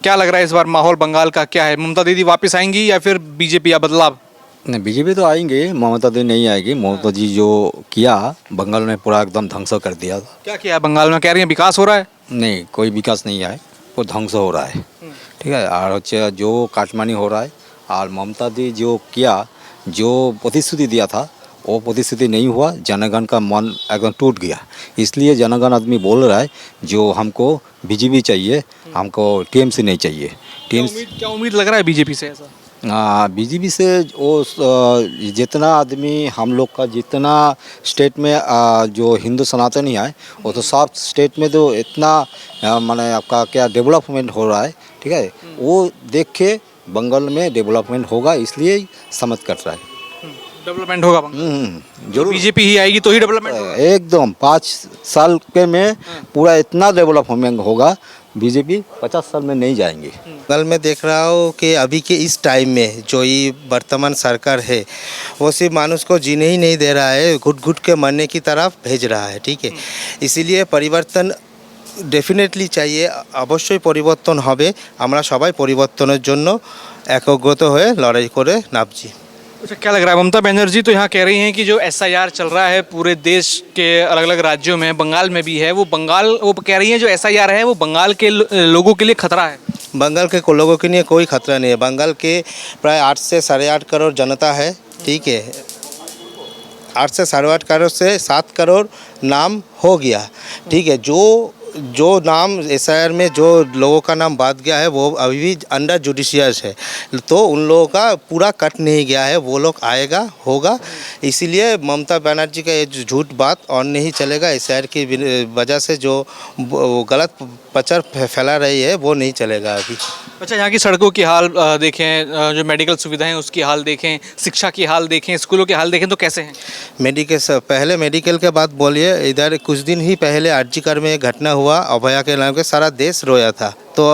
क्या लग रहा है इस बार माहौल बंगाल का क्या है? ममता दीदी वापस आएंगी या फिर बीजेपी या बदलाव? नहीं, बीजेपी तो आएंगे, ममता दी नहीं आएगी। ममता जी जो किया बंगाल में पूरा एकदम ध्वंस कर दिया था। क्या किया है बंगाल में? कह रही है विकास हो रहा है। नहीं, कोई विकास नहीं है, वो ध्वंस हो रहा है। ठीक है। और जो काटमानी हो रहा है, और ममता दी जो किया, जो प्रतिश्रुति दिया था वो प्रतिश्रुति नहीं हुआ। जनगण का मन एकदम टूट गया। इसलिए जनगण आदमी बोल रहा है जो हमको बीजेपी चाहिए, हमको टीएमसी नहीं चाहिए। टीएमसी क्या उम्मीद लग रहा है बीजेपी से ऐसा? बीजेपी से वो जितना आदमी हम लोग का जितना स्टेट में जो हिंदू सनातनी है, वो तो सब स्टेट में तो इतना माने आपका क्या डेवलपमेंट हो रहा है। ठीक है। वो देख के बंगाल में डेवलपमेंट होगा, इसलिए समझ कर रहा है। डेवलपमेंट होगा बंगाल? जरूर बीजेपी ही आएगी तो ही डेवलपमेंट होगा। एकदम 5 साल के में पूरा इतना डेवलपमेंट होगा। बीजेपी 50 साल में नहीं जाएंगे। बंगाल में देख रहा हूँ कि अभी के इस टाइम में जो ये वर्तमान सरकार है वो सिर्फ मानुष को जीने ही नहीं दे रहा है, घुट घुट के मरने की तरफ भेज रहा है। ठीक है। इसीलिए परिवर्तन डेफिनेटली चाहिए, অবশ্যই পরিবর্তন হবে। আমরা সবাই পরিবর্তনের জন্য একগ্রত হয়ে লড়াই করে নামছি। अच्छा, क्या लग रहा है? ममता बनर्जी तो यहाँ कह रही हैं कि जो एसआईआर चल रहा है पूरे देश के अलग अलग राज्यों में, बंगाल में भी है, वो कह रही हैं जो एसआईआर है वो बंगाल के लोगों के लिए खतरा है। बंगाल के लोगों के लिए कोई खतरा नहीं है। बंगाल के प्राय 8 से 8.5 करोड़ जनता है। ठीक है। 8 से 8.5 करोड़ से 7 करोड़ नाम हो गया। ठीक है। जो नाम एसआईआर में जो लोगों का नाम बाद गया है वो अभी भी अंडर जुडिशियस है, तो उन लोगों का पूरा कट नहीं गया है। वो लोग आएगा, होगा। इसीलिए ममता बनर्जी का ये झूठ बात और नहीं चलेगा। एसआईआर की वजह से जो गलत प्रचार फैला रही है वो नहीं चलेगा अभी। अच्छा, यहाँ की सड़कों की हाल देखें, जो मेडिकल सुविधाएं उसकी हाल देखें, शिक्षा की हाल देखें, स्कूलों के हाल देखें तो कैसे हैं? पहले मेडिकल के बात बोलिए। इधर कुछ दिन ही पहले आरजीकर में एक घटना हुआ, अभया के नाम के सारा देश रोया था। तो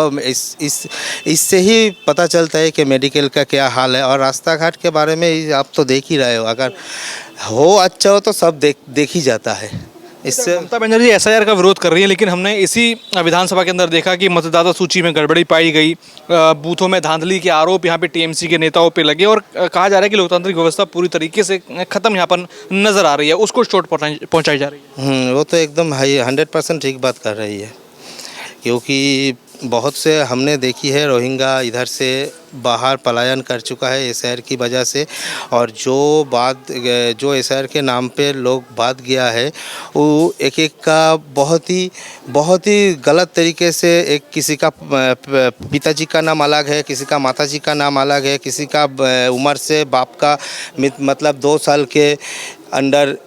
इससे ही पता चलता है कि मेडिकल का क्या हाल है। और रास्ता घाट के बारे में आप तो देख ही रहे हो, अगर हो अच्छा हो तो सब देख ही जाता है। इससे ममता बनर्जी एसआईआर का विरोध कर रही है, लेकिन हमने इसी विधानसभा के अंदर देखा कि मतदाता सूची में गड़बड़ी पाई गई, बूथों में धांधली के आरोप यहाँ पे टीएमसी के नेताओं पे लगे और कहा जा रहा है कि लोकतांत्रिक व्यवस्था पूरी तरीके से खत्म यहाँ पर नजर आ रही है, उसको चोट पहुँचाई जा रही है। वो तो एकदम 100% ठीक बात कर रही है, क्योंकि बहुत से हमने देखी है रोहिंग्या इधर से बाहर पलायन कर चुका है एसआईआर की वजह से। और जो एसआईआर के नाम पे लोग बात गया है वो एक का बहुत ही गलत तरीके से, एक किसी का पिताजी का नाम अलग है, किसी का माताजी का नाम अलग है, किसी का उम्र से बाप का मतलब 2 साल के अंडर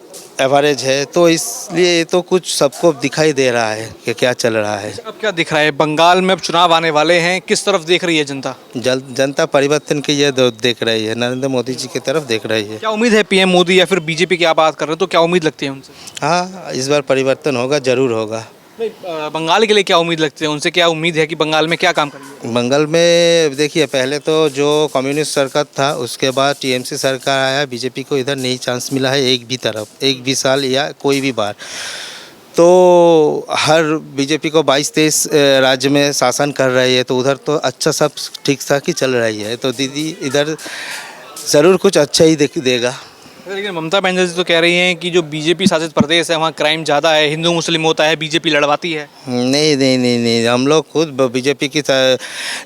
एवरेज है। तो इसलिए ये तो कुछ सबको दिखाई दे रहा है कि क्या चल रहा है। अब क्या दिख रहा है बंगाल में? अब चुनाव आने वाले हैं, किस तरफ देख रही है जनता? जनता परिवर्तन की ये देख रही है, नरेंद्र मोदी जी की तरफ देख रही है। क्या उम्मीद है पीएम मोदी या फिर बीजेपी की आप बात कर रहे हो तो क्या उम्मीद लगती है उनसे? हाँ, इस बार परिवर्तन होगा, जरूर होगा। नहीं, बंगाल के लिए क्या उम्मीद लगती है उनसे? क्या उम्मीद है कि बंगाल में क्या काम करेंगे? बंगाल में देखिए, पहले तो जो कम्युनिस्ट सरकार था उसके बाद टीएमसी सरकार आया, बीजेपी को इधर नहीं चांस मिला है एक भी साल या कोई भी बार। तो हर बीजेपी को 22-23 राज्य में शासन कर रही है, तो उधर तो अच्छा सब ठीक ठाक ही चल रही है। तो दीदी इधर ज़रूर कुछ अच्छा ही देगा। लेकिन ममता बनर्जी तो कह रही हैं कि जो बीजेपी शासित प्रदेश है वहाँ क्राइम ज़्यादा है, हिंदू मुस्लिम होता है, बीजेपी लड़वाती है। नहीं, हम लोग खुद बीजेपी की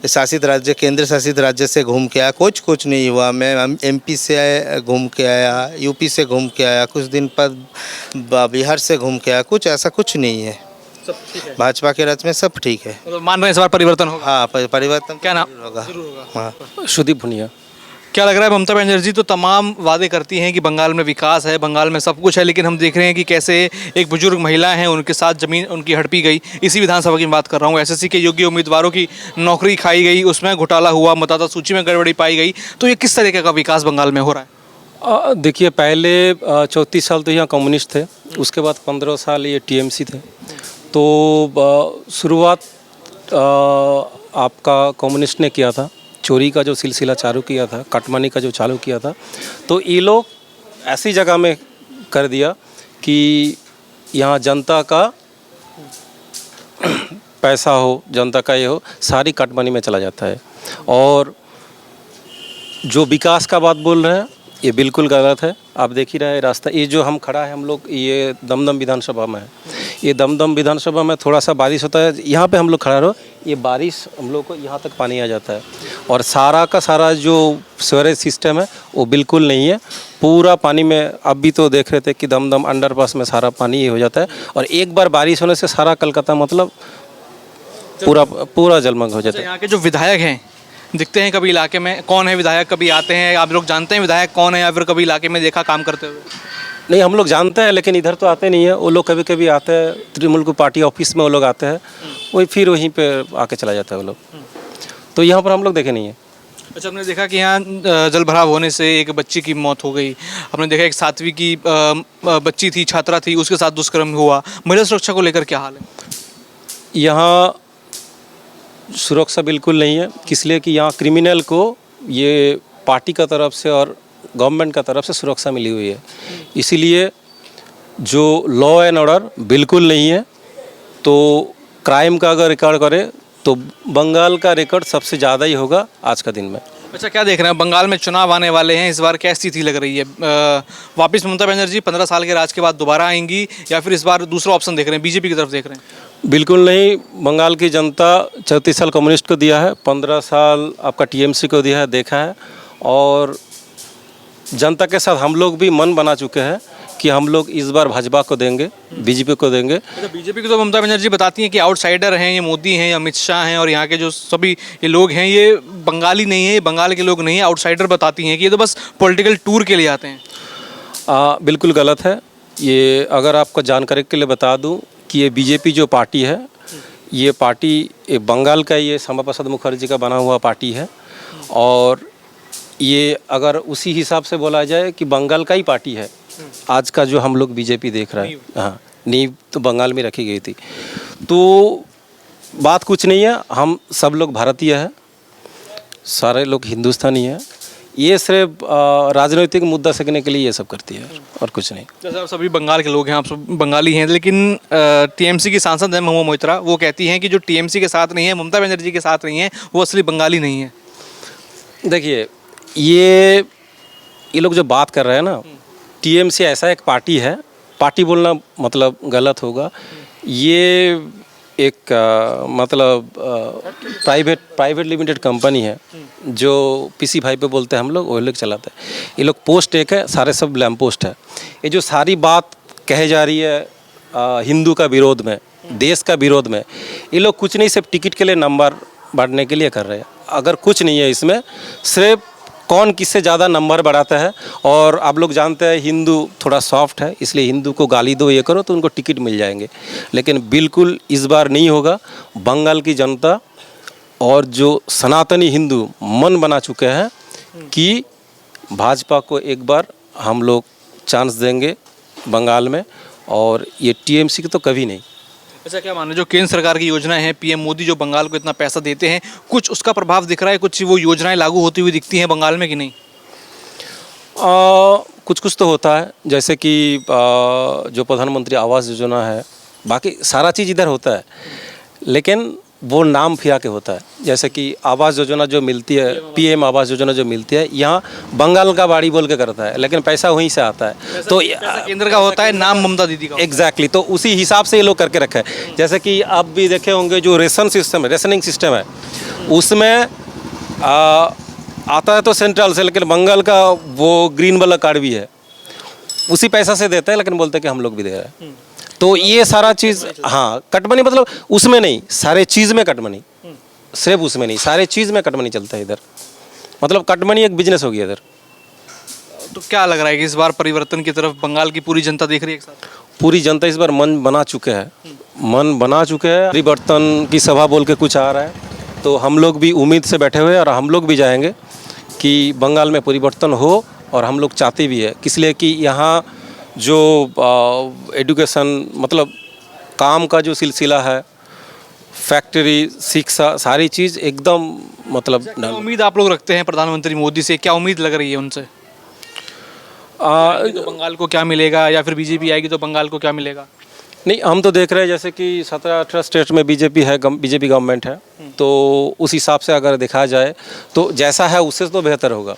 शासित राज्य, केंद्र शासित राज्य से घूम के आया, कुछ नहीं हुआ। मैं एमपी से घूम के आया, यूपी से घूम के आया, कुछ दिन पर बिहार से घूम के आया, कुछ ऐसा कुछ नहीं है। सब ठीक है, भाजपा के राज्य में सब ठीक है। तो मान रहे हैं इस बार परिवर्तन होगा? हाँ, परिवर्तन क्या नाम? जरूर होगा। हाँ। सुदीप भुनिया। क्या लग रहा है? ममता बनर्जी तो तमाम वादे करती हैं कि बंगाल में विकास है, बंगाल में सब कुछ है, लेकिन हम देख रहे हैं कि कैसे एक बुजुर्ग महिला हैं, उनके साथ ज़मीन उनकी हड़पी गई। इसी विधानसभा की बात कर रहा हूँ। एसएससी के योग्य उम्मीदवारों की नौकरी खाई गई, उसमें घोटाला हुआ, मतदाता सूची में गड़बड़ी पाई गई। तो ये किस तरीके का विकास बंगाल में हो रहा है? देखिए, पहले 34 साल तो यहाँ कम्युनिस्ट थे, उसके बाद 15 साल ये टीएमसी थे। तो शुरुआत आपका कम्युनिस्ट ने किया था, चोरी का जो सिलसिला चालू किया था, कटमानी का जो चालू किया था, तो ये लोग ऐसी जगह में कर दिया कि यहाँ जनता का पैसा हो, जनता का ये हो, सारी काटमानी में चला जाता है। और जो विकास का बात बोल रहे हैं ये बिल्कुल गलत है। आप देख ही रहे हैं रास्ता, ये जो हम खड़ा है हम लोग, ये दमदम विधानसभा में है। ये दमदम विधानसभा में थोड़ा सा बारिश होता है, यहाँ पे हम लोग खड़ा रहो, ये बारिश हम लोग को यहाँ तक पानी आ जाता है। और सारा का सारा जो सीवरेज सिस्टम है वो बिल्कुल नहीं है, पूरा पानी में। अब भी तो देख रहे थे कि दमदम अंडरपास में सारा पानी ये हो जाता है, और एक बार बारिश होने से सारा कलकत्ता मतलब पूरा जलमग्न हो जाता है। यहाँ के जो विधायक हैं दिखते हैं कभी इलाके में, कौन है विधायक, कभी आते हैं, आप लोग जानते हैं विधायक कौन है, या फिर कभी इलाके में देखा काम करते हुए? नहीं, हम लोग जानते हैं लेकिन इधर तो आते नहीं है। वो लोग कभी कभी आते हैं, तृणमूल को पार्टी ऑफिस में वो लोग आते हैं, वही फिर वहीं पे आके चला जाता है वो लोग। तो यहाँ पर हम लोग देखे नहीं है। अच्छा, हमने देखा कि यहाँ जल भराव होने से एक बच्ची की मौत हो गई। हमने देखा एक 7वीं की बच्ची थी, छात्रा थी, उसके साथ दुष्कर्म हुआ। महिला सुरक्षा को लेकर क्या हाल है? यहाँ सुरक्षा बिल्कुल नहीं है, इसलिए कि यहाँ क्रिमिनल को ये पार्टी का तरफ से और गवर्नमेंट का तरफ से सुरक्षा मिली हुई है, इसीलिए जो लॉ एंड ऑर्डर बिल्कुल नहीं है। तो क्राइम का अगर रिकॉर्ड करें तो बंगाल का रिकॉर्ड सबसे ज़्यादा ही होगा आज का दिन में। अच्छा, क्या देख रहे हैं, बंगाल में चुनाव आने वाले हैं, इस बार क्या स्थिति लग रही है? वापस ममता बनर्जी 15 साल के राज के बाद दोबारा आएंगी, या फिर इस बार दूसरा ऑप्शन देख रहे हैं, बीजेपी की तरफ देख रहे हैं? बिल्कुल नहीं, बंगाल की जनता 34 साल कम्युनिस्ट को दिया है, 15 साल आपका टीएमसी को दिया है, देखा है। और जनता के साथ हम लोग भी मन बना चुके हैं कि हम लोग इस बार भाजपा को देंगे, बीजेपी को देंगे। तो बीजेपी की तो ममता बनर्जी बताती हैं कि आउटसाइडर हैं, ये मोदी हैं, अमित शाह हैं, और यहाँ के जो सभी ये लोग हैं ये बंगाली नहीं है, ये बंगाल के लोग नहीं है, आउटसाइडर बताती हैं कि ये तो बस पॉलिटिकल टूर के लिए आते हैं। बिल्कुल गलत है ये। अगर आपको जानकारी के लिए बता दूं कि ये बीजेपी जो पार्टी है, ये पार्टी ये बंगाल का, ये श्यामा प्रसाद मुखर्जी का बना हुआ पार्टी है। और ये अगर उसी हिसाब से बोला जाए कि बंगाल का ही पार्टी है, आज का जो हम लोग बीजेपी देख रहे हैं, हाँ, नींव तो बंगाल में रखी गई थी। तो बात कुछ नहीं है, हम सब लोग भारतीय हैं, सारे लोग हिंदुस्तानी हैं। ये सिर्फ राजनीतिक मुद्दा सकने के लिए ये सब करती है और कुछ नहीं। जैसे आप सभी बंगाल के लोग हैं, आप सब बंगाली हैं, लेकिन टीएमसी की सांसद हैं महुआ मोइत्रा, वो कहती हैं कि जो टीएमसी के साथ नहीं है, ममता बनर्जी के साथ नहीं है, वो असली बंगाली नहीं है। देखिए, ये लोग जो बात कर रहे हैं ना, टीएमसी ऐसा एक पार्टी है, पार्टी बोलना मतलब गलत होगा, ये एक मतलब प्राइवेट लिमिटेड कंपनी है, जो पीसी भाई पे बोलते हैं हम लोग, वो लोग चलाते हैं। ये लोग पोस्ट एक है, सारे सब लैम्प पोस्ट है। ये जो सारी बात कहे जा रही है हिंदू का विरोध में, देश का विरोध में, ये लोग कुछ नहीं, सिर्फ टिकट के लिए नंबर बांटने के लिए कर रहे हैं। अगर कुछ नहीं है इसमें, सिर्फ कौन किससे ज़्यादा नंबर बढ़ाता है। और आप लोग जानते हैं हिंदू थोड़ा सॉफ्ट है, इसलिए हिंदू को गाली दो, ये करो तो उनको टिकट मिल जाएंगे, लेकिन बिल्कुल इस बार नहीं होगा। बंगाल की जनता और जो सनातनी हिंदू मन बना चुके हैं कि भाजपा को एक बार हम लोग चांस देंगे बंगाल में, और ये टीएमसी की तो कभी नहीं। अच्छा, क्या मानो जो केंद्र सरकार की योजनाएं हैं, पीएम मोदी जो बंगाल को इतना पैसा देते हैं, कुछ उसका प्रभाव दिख रहा है, कुछ वो योजनाएं लागू होती हुई दिखती हैं बंगाल में कि नहीं? कुछ तो होता है, जैसे कि जो प्रधानमंत्री आवास योजना है, बाकी सारा चीज़ इधर होता है, लेकिन वो नाम फिरा के होता है। जैसे कि आवास योजना जो मिलती है, पीएम आवास योजना जो मिलती है, यहाँ बंगाल का बाड़ी बोल के करता है, लेकिन पैसा वहीं से आता है। तो केंद्र का होता है, नाम ममता दीदी का। एग्जैक्टली, तो उसी हिसाब से ये लोग करके रखे हैं। जैसे कि आप भी देखे होंगे जो रेशनिंग सिस्टम है, उसमें आता है तो सेंट्रल से, लेकिन बंगाल का वो ग्रीन वाला कार्ड भी है, उसी पैसा से देते हैं, लेकिन बोलते हैं कि हम लोग भी दे रहे हैं। तो ये सारा चीज़, हाँ, कटमनी मतलब उसमें नहीं, सारे चीज़ में कटमनी, सिर्फ उसमें नहीं, सारे चीज़ में कटमनी चलता है इधर। मतलब कटमनी एक बिजनेस हो गया इधर। तो क्या लग रहा है कि इस बार परिवर्तन की तरफ बंगाल की पूरी जनता देख रही है एक साथ? पूरी जनता इस बार मन बना चुके हैं, परिवर्तन की सभा बोल के कुछ आ रहा है, तो हम लोग भी उम्मीद से बैठे हुए हैं, और हम लोग भी जाएंगे कि बंगाल में परिवर्तन हो, और हम लोग चाहते भी है, इसलिए कि यहाँ जो एजुकेशन मतलब काम का जो सिलसिला है, फैक्ट्री, शिक्षा, सारी चीज़ एकदम मतलब। क्या उम्मीद आप लोग रखते हैं प्रधानमंत्री मोदी से, क्या उम्मीद लग रही है उनसे? तो बंगाल को क्या मिलेगा, या फिर बीजेपी आएगी तो बंगाल को क्या मिलेगा? नहीं, हम तो देख रहे हैं जैसे कि 17-18 स्टेट में बीजेपी है, बीजेपी गवर्नमेंट है, तो उस हिसाब से अगर देखा जाए तो जैसा है उससे तो बेहतर होगा।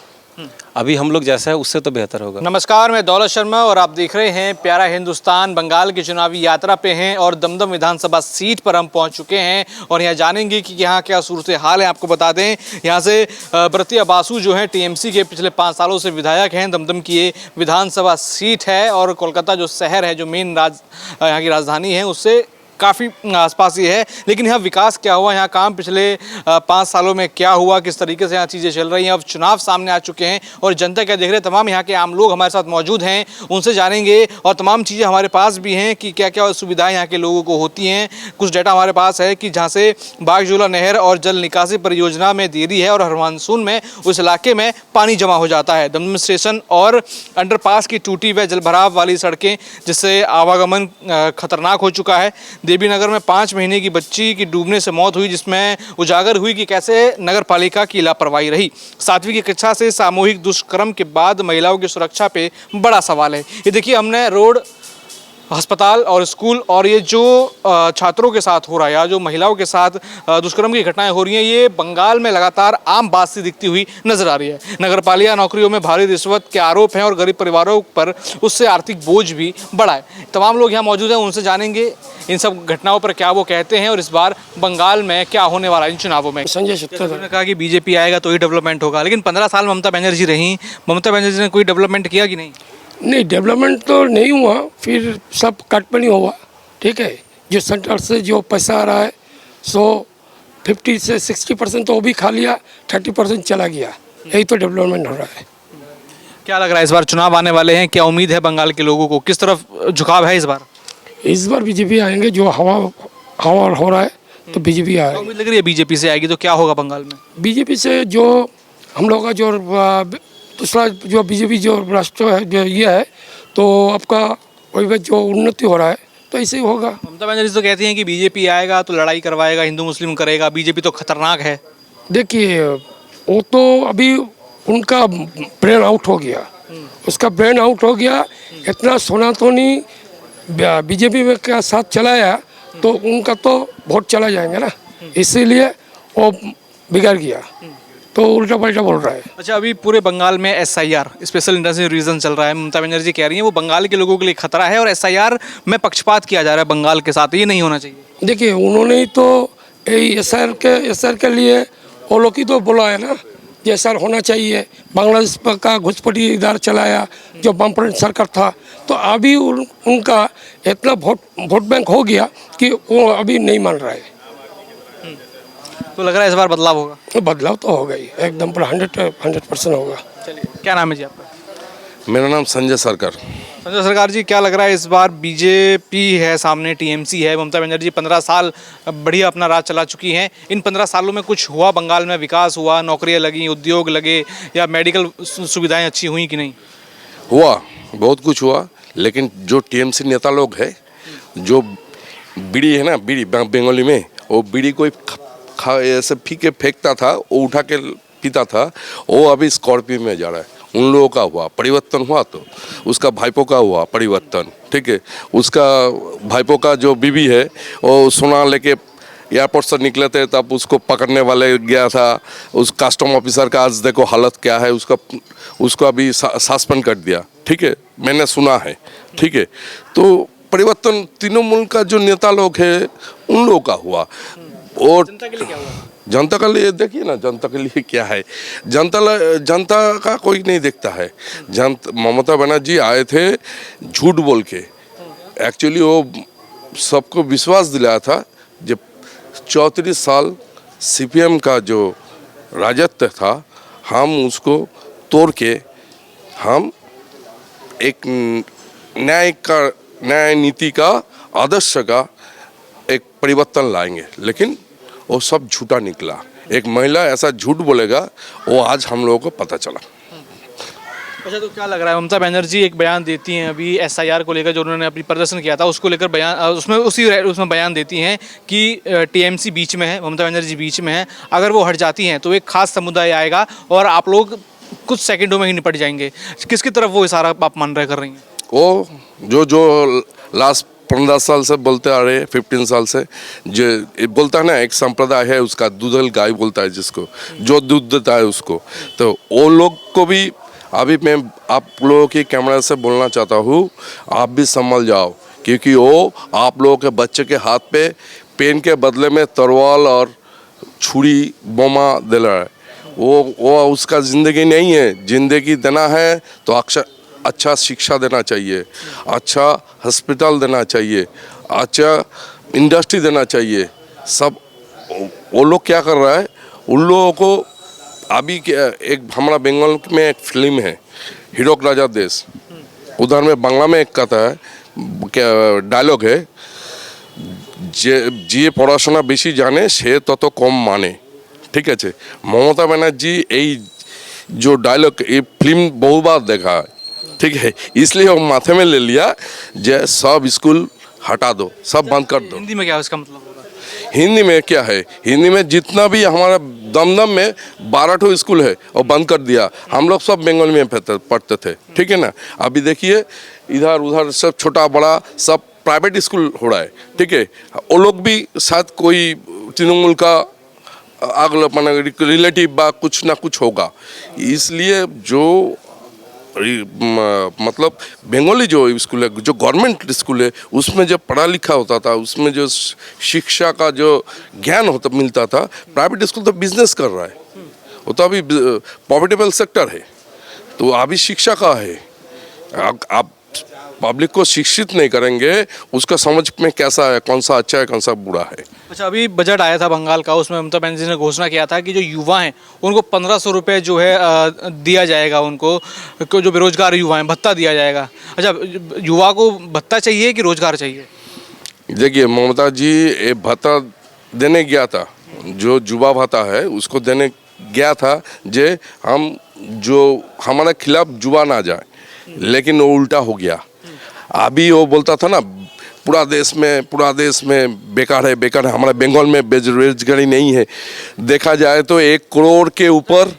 अभी हम लोग जैसा है उससे तो बेहतर होगा। नमस्कार, मैं दौलत शर्मा और आप देख रहे हैं प्यारा हिंदुस्तान। बंगाल की चुनावी यात्रा पे हैं और दमदम विधानसभा सीट पर हम पहुंच चुके हैं और यहाँ जानेंगे कि यहाँ क्या सूरत हाल है। आपको बता दें, यहाँ से ब्रतिया बासु जो हैं टीएमसी के पिछले 5 सालों से विधायक हैं। दमदम की ये विधानसभा सीट है और कोलकाता जो शहर है, जो मेन यहाँ की राजधानी है, उससे काफ़ी आसपास ही है। लेकिन यहाँ विकास क्या हुआ, यहाँ काम पिछले 5 सालों में क्या हुआ, किस तरीके से यहाँ चीज़ें चल रही हैं। अब चुनाव सामने आ चुके हैं और जनता क्या देख रहे हैं। तमाम यहाँ के आम लोग हमारे साथ मौजूद हैं, उनसे जानेंगे और तमाम चीज़ें हमारे पास भी हैं कि क्या क्या सुविधाएं यहाँ के लोगों को होती हैं। कुछ डाटा हमारे पास है कि जहाँ से बागजोला नहर और जल निकासी परियोजना में देरी है और हर मानसून में उस इलाके में पानी जमा हो जाता है। दमदम स्टेशन और अंडरपास की टूटी व जलभराव वाली सड़कें, जिससे आवागमन खतरनाक हो चुका है। देवीनगर में 5 महीने की बच्ची की डूबने से मौत हुई, जिसमें उजागर हुई कि कैसे नगर पालिका की लापरवाही रही। 7वीं की कक्षा से सामूहिक दुष्कर्म के बाद महिलाओं की सुरक्षा पे बड़ा सवाल है। ये देखिए, हमने रोड, अस्पताल और स्कूल और ये जो छात्रों के साथ हो रहा है या जो महिलाओं के साथ दुष्कर्म की घटनाएं हो रही हैं, ये बंगाल में लगातार आम बात सी दिखती हुई नजर आ रही है। नगरपालिका नौकरियों में भारी रिश्वत के आरोप हैं और गरीब परिवारों पर उससे आर्थिक बोझ भी बढ़ा है। तमाम लोग यहाँ मौजूद हैं, उनसे जानेंगे इन सब घटनाओं पर क्या वो कहते हैं और इस बार बंगाल में क्या होने वाला है इन चुनावों में। संजय शुक्ला उन्होंने कहा कि बीजेपी आएगा तो ही डेवलपमेंट होगा, लेकिन 15 साल ममता बनर्जी रहीं। ममता बनर्जी ने कोई डेवलपमेंट किया कि नहीं? नहीं, डेवलपमेंट तो नहीं हुआ, फिर सब कटपनी हुआ। ठीक है, जो सेंटर से जो पैसा आ रहा है 50 से 60% तो वो भी खा लिया, 30% चला गया। यही तो डेवलपमेंट हो रहा है। क्या लग रहा है इस बार चुनाव आने वाले हैं, क्या उम्मीद है बंगाल के लोगों को, किस तरफ झुकाव है इस बार? इस बार बीजेपी आएंगे, जो हवा हो रहा है तो बीजेपी आएगी। उम्मीद लग रही है बीजेपी से आएगी, तो क्या होगा बंगाल में? बीजेपी से जो हम लोग का जो दूसरा जो बीजेपी जो राष्ट्र है, जो ये है, तो आपका वही जो उन्नति हो रहा है तो ऐसे ही होगा। ममता बनर्जी तो कहती हैं कि बीजेपी आएगा तो लड़ाई करवाएगा, हिंदू मुस्लिम करेगा, बीजेपी तो खतरनाक है। देखिए, वो तो अभी उनका ब्रेन आउट हो गया, उसका ब्रेन आउट हो गया। इतना सनातनी बीजेपी में का साथ चलाया तो उनका तो वोट चला जाएंगे ना, इसीलिए वो बिगड़ गया, तो उल्टा पलटा बोल रहा है। अच्छा, अभी पूरे बंगाल में SIR, स्पेशल इंटरेस्ट रीजन चल रहा है। ममता बनर्जी कह रही हैं वो बंगाल के लोगों के लिए खतरा है और SIR में पक्षपात किया जा रहा है बंगाल के साथ, ये नहीं होना चाहिए। देखिए, उन्होंने ही तो SR के लिए वो लोग ही तो बोला है ना, SR होना चाहिए। बांग्लादेश का घुसपैठी इधर चलाया जो वामफ्रंट सरकार था, तो अभी उनका इतना वोट बैंक हो गया कि वो अभी नहीं मान रहा है। तो लग रहा है इस बार बदलाव होगा? तो बदलाव तो होगा ही, एकदम पूरा 100% होगा। चलिए, क्या नाम है जी आपका? मेरा नाम संजय सरकार। संजय सरकार जी, क्या लग रहा है इस बार बीजेपी है सामने, टीएमसी है, ममता बनर्जी 15 साल बढ़िया अपना राज चला चुकी हैं। इन 15 सालों में कुछ हुआ बंगाल में, विकास हुआ, नौकरियां लगी, उद्योग लगे या मेडिकल सुविधाएं अच्छी हुई कि नहीं? हुआ, बहुत कुछ हुआ, लेकिन जो टीएमसी नेता लोग है, जो बीड़ी है ना, बीड़ी बंगाली में, वो बीड़ी कोई ऐसे फीके फेंकता था, वो उठा के पीता था, वो अभी स्कॉर्पियो में जा रहा है। उन लोगों का हुआ परिवर्तन, हुआ तो उसका भाईपो का हुआ परिवर्तन। ठीक है, उसका भाईपो का जो बीवी है वो सोना लेके एयरपोर्ट से निकले थे, तब उसको पकड़ने वाले गया था। उस कस्टम ऑफिसर का आज देखो हालत क्या है, उसको अभी सस्पेंड कर दिया। ठीक है, मैंने सुना है। ठीक है, तो परिवर्तन तृणमूल का जो नेता लोग है उन लोगों का हुआ। और जनता के लिए क्या हुआ? जनता के लिए देखिए ना, जनता के लिए क्या है, जनता का कोई नहीं देखता है। ममता बनर्जी आए थे झूठ बोल के, एक्चुअली वो सबको विश्वास दिलाया था। जब 34 साल CPM का जो राजत्व था, हम उसको तोड़ के हम एक न्याय नीति का, आदर्श का एक परिवर्तन लाएंगे, लेकिन वो सब झूठा निकला। एक महिला ऐसा झूठ बोलेगा, वो आज हम लोगों को पता चला। अच्छा, तो क्या लग रहा है, ममता बनर्जी एक बयान देती हैं अभी SIR को लेकर, जो उन्होंने अभी प्रदर्शन किया था उसको लेकर बयान, उसमें बयान देती हैं कि TMC बीच में है, ममता बनर्जी बीच में है, अगर वो हट जाती हैं तो एक खास समुदाय आएगा और आप लोग कुछ सेकंडों में ही निपट जाएंगे। किसकी तरफ वो इशारा आप मान रहे कर रही हैं? वो जो लास्ट 15 साल से बोलते आ रहे हैं, 15 साल से। जो ये बोलता है ना, एक संप्रदाय है उसका, दूधल गाय बोलता है जिसको, जो दूध देता है उसको। तो वो लोग को भी अभी मैं आप लोगों की कैमरा से बोलना चाहता हूँ, आप भी संभल जाओ, क्योंकि वो आप लोगों के बच्चे के हाथ पे पेन के बदले में तलवार और छुरी बोमा दे रहा है। वो उसका ज़िंदगी नहीं है। ज़िंदगी देना है तो अच्छा शिक्षा देना चाहिए, अच्छा हॉस्पिटल देना चाहिए, अच्छा इंडस्ट्री देना चाहिए। सब वो लोग क्या कर रहा है, उन लोगों को अभी एक हमारा बंगाल में एक फिल्म है हीरोक राजा देश, उधर में बांग्ला में एक कथा है, क्या डायलॉग है, যে পড়াশোনা বেশি জানে সে তত কম মানে। ঠিক আছে, মমতা ব্যানার্জি এই जो डायलॉग ये फिल्म बहुत बार देखा है, ठीक है, इसलिए वो माथे में ले लिया जे सब स्कूल हटा दो, सब बंद कर दो। हिंदी में क्या इसका मतलब होगा? हिंदी में क्या है, हिंदी में जितना भी हमारा दमदम में 12 ठो स्कूल है और बंद कर दिया। हम लोग सब बंगाली में पढ़ते थे, ठीक है ना। अभी देखिए इधर उधर सब छोटा बड़ा सब प्राइवेट स्कूल हो रहा है, ठीक है। वो लोग भी शायद कोई तृणमूल का अगला रिलेटिव बा कुछ ना कुछ होगा, इसलिए जो मतलब बंगाली जो स्कूल है, जो गवर्नमेंट स्कूल है, उसमें जब पढ़ा लिखा होता था, उसमें जो शिक्षा का जो ज्ञान होता मिलता था, प्राइवेट स्कूल तो बिजनेस कर रहा है, वो तो अभी प्रॉफिटेबल सेक्टर है, तो अभी शिक्षा का है। आप पब्लिक को शिक्षित नहीं करेंगे, उसका समझ में कैसा है, कौन सा अच्छा है, कौन सा बुरा है। अच्छा, अभी बजट आया था बंगाल का, उसमें ममता बनर्जी ने घोषणा किया था कि जो युवा हैं उनको 1500 रुपये जो है दिया जाएगा, उनको जो बेरोजगार युवा हैं भत्ता दिया जाएगा। अच्छा, युवा को भत्ता चाहिए कि रोजगार चाहिए? देखिए ममता जी ये भत्ता देने गया था, जो युवा भत्ता है उसको देने गया था, जे हम जो हमारे खिलाफ युवा ना जाए, लेकिन वो उल्टा हो गया। अभी वो बोलता था ना पूरा देश में बेकार है, हमारे बंगाल में बेरोजगारी नहीं है। देखा जाए तो 1 करोड़ के ऊपर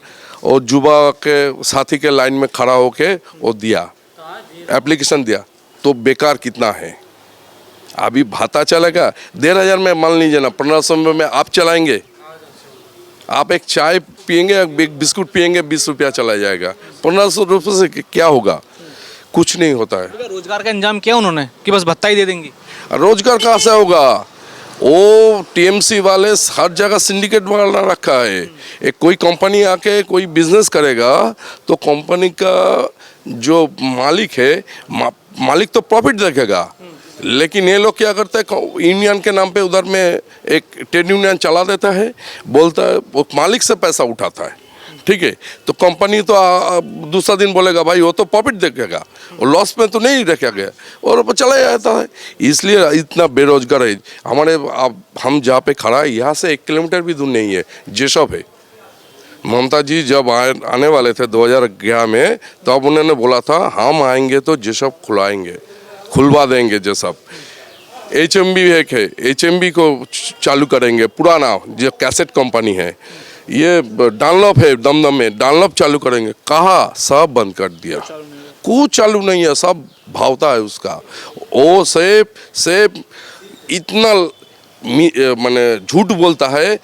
और युवा के साथी के लाइन में खड़ा होके वो दिया, एप्लीकेशन दिया, तो बेकार कितना है। अभी भाता चलेगा 1500 में, मान लीजिए ना 1500 में आप चलाएंगे, आप एक चाय पियेंगे, एक बिस्कुट पियेंगे, 20 रुपया चला जाएगा। 1500 रुपये से क्या होगा, कुछ नहीं होता है। रोजगार का इंतजाम किया उन्होंने कि बस भत्ता ही दे देंगे? रोजगार कहाँ से होगा, वो टीएमसी वाले हर जगह सिंडिकेट बना रखा है। एक कोई कंपनी आके कोई बिजनेस करेगा तो कंपनी का जो मालिक है, मालिक तो प्रॉफिट देखेगा, लेकिन ये लोग क्या करते हैं, यूनियन के नाम पे उधर में एक ट्रेड यूनियन चला देता है, बोलता है वो मालिक से पैसा उठाता है, ठीक है। तो कंपनी तो दूसरा दिन बोलेगा भाई वो तो प्रॉफिट देखेगा, और लॉस में तो नहीं रखा गया, और वो चला जाता है। इसलिए इतना बेरोजगार है। हमारे हम जहाँ पे खड़ा है यहाँ से 1 किलोमीटर भी दूर नहीं है, जेसब है। ममता जी जब आने वाले थे 2011 में, तब तो उन्होंने बोला था हम आएंगे तो जेसब खुलवा देंगे जेसब। HMB एक है, HMB को चालू करेंगे, पुराना जो कैसेट कंपनी है, ये डानलॉप है दमदम में, डानलॉप चालू करेंगे, कहा सब बंद कर दिया, कुछ चालू नहीं है, सब भावता है उसका। वो सेब इतना माने झूठ बोलता है,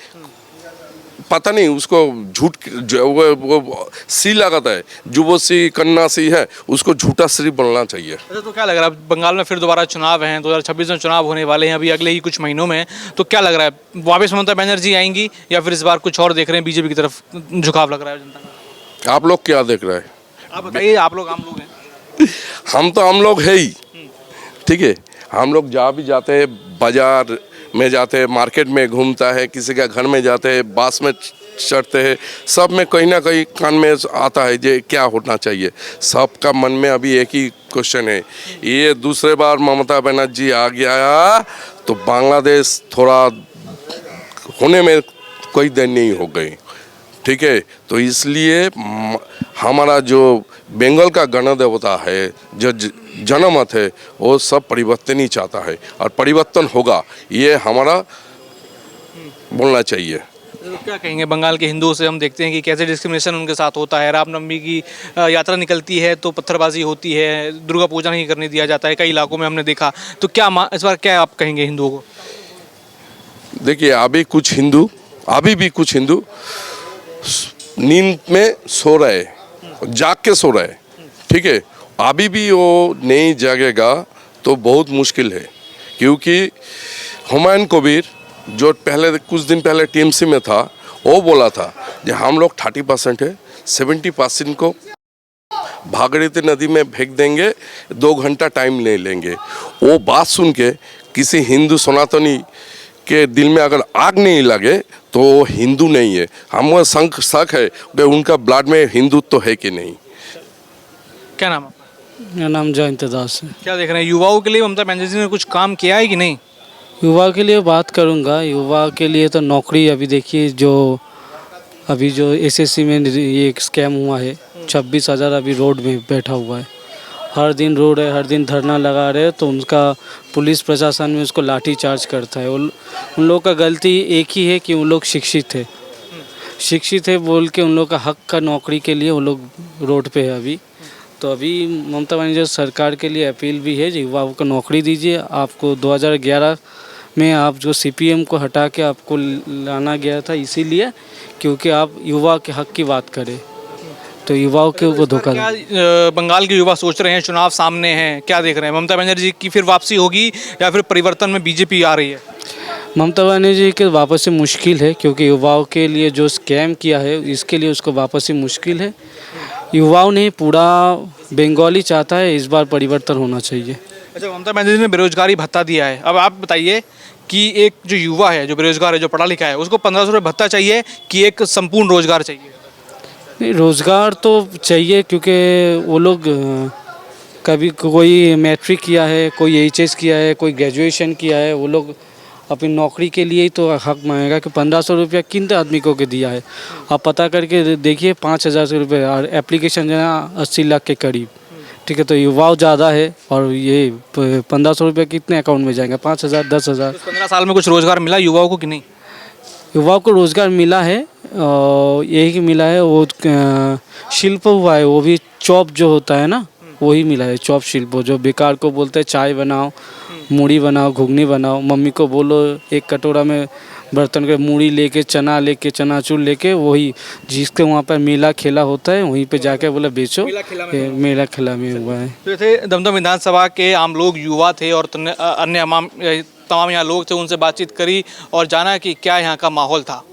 पता नहीं उसको झूठ वो सी लगाता है, जुबोसी कन्ना सी है, उसको झूठा श्री बनना चाहिए। अच्छा, तो क्या लग रहा है बंगाल में फिर दोबारा चुनाव हैं, 2026 में चुनाव होने वाले हैं अभी अगले ही कुछ महीनों में, तो क्या लग रहा है वापस ममता बनर्जी आएंगी या फिर इस बार कुछ और देख रहे हैं, बीजेपी की तरफ झुकाव लग रहा है जनता का? आप लोग क्या देख रहे हैं? आप बताइए, आप लोग आम लोग हैं। हम तो आम लोग है ही, ठीक है। हम लोग जहाँ भी जाते हैं, बाजार में जाते हैं, मार्केट में घूमता है, किसी का घर में जाते हैं, बस में चढ़ते हैं, सब में कहीं ना कहीं कान में आता है जे क्या होना चाहिए। सबका मन में अभी एक ही क्वेश्चन है, ये दूसरे बार ममता बनर्जी आ गया तो बांग्लादेश थोड़ा होने में कोई देर नहीं हो गई, ठीक है। तो इसलिए हमारा जो बंगाल का गणदेवता है, जो जनमत है, वो सब परिवर्तन ही चाहता है, और परिवर्तन होगा ये हमारा बोलना चाहिए। तो क्या कहेंगे बंगाल के हिंदुओं से? हम देखते हैं कि कैसे डिस्क्रिमिनेशन उनके साथ होता है। रामनवमी की यात्रा निकलती है तो पत्थरबाजी होती है, दुर्गा पूजा नहीं करने दिया जाता है कई इलाकों में हमने देखा। तो क्या इस बार क्या आप कहेंगे हिंदुओं को? देखिए अभी भी कुछ हिंदू नींद में सो रहे, जाग के सो रहे, ठीक है। अभी भी वो नहीं जागेगा तो बहुत मुश्किल है, क्योंकि हुमायूं कबीर जो पहले कुछ दिन पहले टीएमसी में था, वो बोला था कि हम लोग 30% है, 70% को भागीरथी नदी में फेंक देंगे, 2 घंटा टाइम ले लेंगे। वो बात सुन के किसी हिंदू सनातनी के दिल में अगर आग नहीं लगे तो वो हिंदू नहीं है। हमें शक है कि उनका ब्लड में हिंदुत्व तो है कि नहीं। क्या नाम है? मेरा नाम जयंत दास है। क्या देख रहे हैं युवाओं के लिए ममता बनर्जी ने कुछ काम किया है कि नहीं? युवा के लिए बात करूंगा। युवा के लिए तो नौकरी, अभी देखिए अभी जो एसएससी में ये एक स्कैम हुआ है, 26,000 अभी रोड में बैठा हुआ है, हर दिन रोड है, हर दिन धरना लगा रहे हैं, तो उनका पुलिस प्रशासन में उसको लाठी चार्ज करता है। उन लोगों का गलती एक ही है कि उन लोग शिक्षित है बोल के उन लोग का हक का नौकरी के लिए वो लोग रोड पे है अभी। तो अभी ममता बनर्जी सरकार के लिए अपील भी है, युवाओं को नौकरी दीजिए। आपको 2011 में आप जो सीपीएम को हटा के आपको लाना गया था इसीलिए क्योंकि आप युवा के हक की बात करें, तो युवाओं के ऊपर धोखा। क्या बंगाल के युवा सोच रहे हैं? चुनाव सामने हैं, क्या देख रहे हैं? ममता बनर्जी की फिर वापसी होगी या फिर परिवर्तन में बीजेपी आ रही है? ममता बनर्जी के वापसी मुश्किल है, क्योंकि युवाओं के लिए जो स्कैम किया है इसके लिए उसको वापसी मुश्किल है। युवाओं ने पूरा बंगाली चाहता है, इस बार परिवर्तन होना चाहिए। अच्छा, ममता बनर्जी ने बेरोजगारी भत्ता दिया है। अब आप बताइए कि एक जो युवा है, जो बेरोजगार है, जो पढ़ा लिखा है, उसको 1500 रुपये भत्ता चाहिए कि एक संपूर्ण रोजगार चाहिए? नहीं, रोज़गार तो चाहिए, क्योंकि वो लोग कभी कोई मैट्रिक किया है, कोई एचएस किया है, कोई ग्रेजुएशन किया है, वो लोग अपनी नौकरी के लिए ही तो हक मांगेगा कि 1500 रुपया किन आदमी को के दिया है। आप पता करके देखिए 5,000 रुपये, और एप्लीकेशन जो है 80 लाख के करीब, ठीक है। तो युवाओं ज़्यादा है, और ये 1500 रुपये कितने अकाउंट में जाएंगे? 5,000, 10,000। 15 साल में कुछ रोजगार मिला युवाओं को कि नहीं? युवाओं को रोज़गार मिला है, यही मिला है। वो शिल्प हुआ है, वो भी चॉप जो होता है ना, वही मिला है। चॉप शिल्प, जो बेकार को बोलते हैं चाय बनाओ, मूढ़ी बनाओ, घुगनी बनाओ, मम्मी को बोलो एक कटोरा में बर्तन के मूढ़ी लेके, चनाचूर लेके, वही जिसके वहाँ पर मेला खेला होता है वहीं पे जाके बोला बेचो। मेला खेला में हुआ है। तो थे दमदम विधानसभा के आम लोग, युवा थे और अन्य तमाम यहाँ लोग थे, उनसे बातचीत करी और जाना कि क्या यहाँ का माहौल था।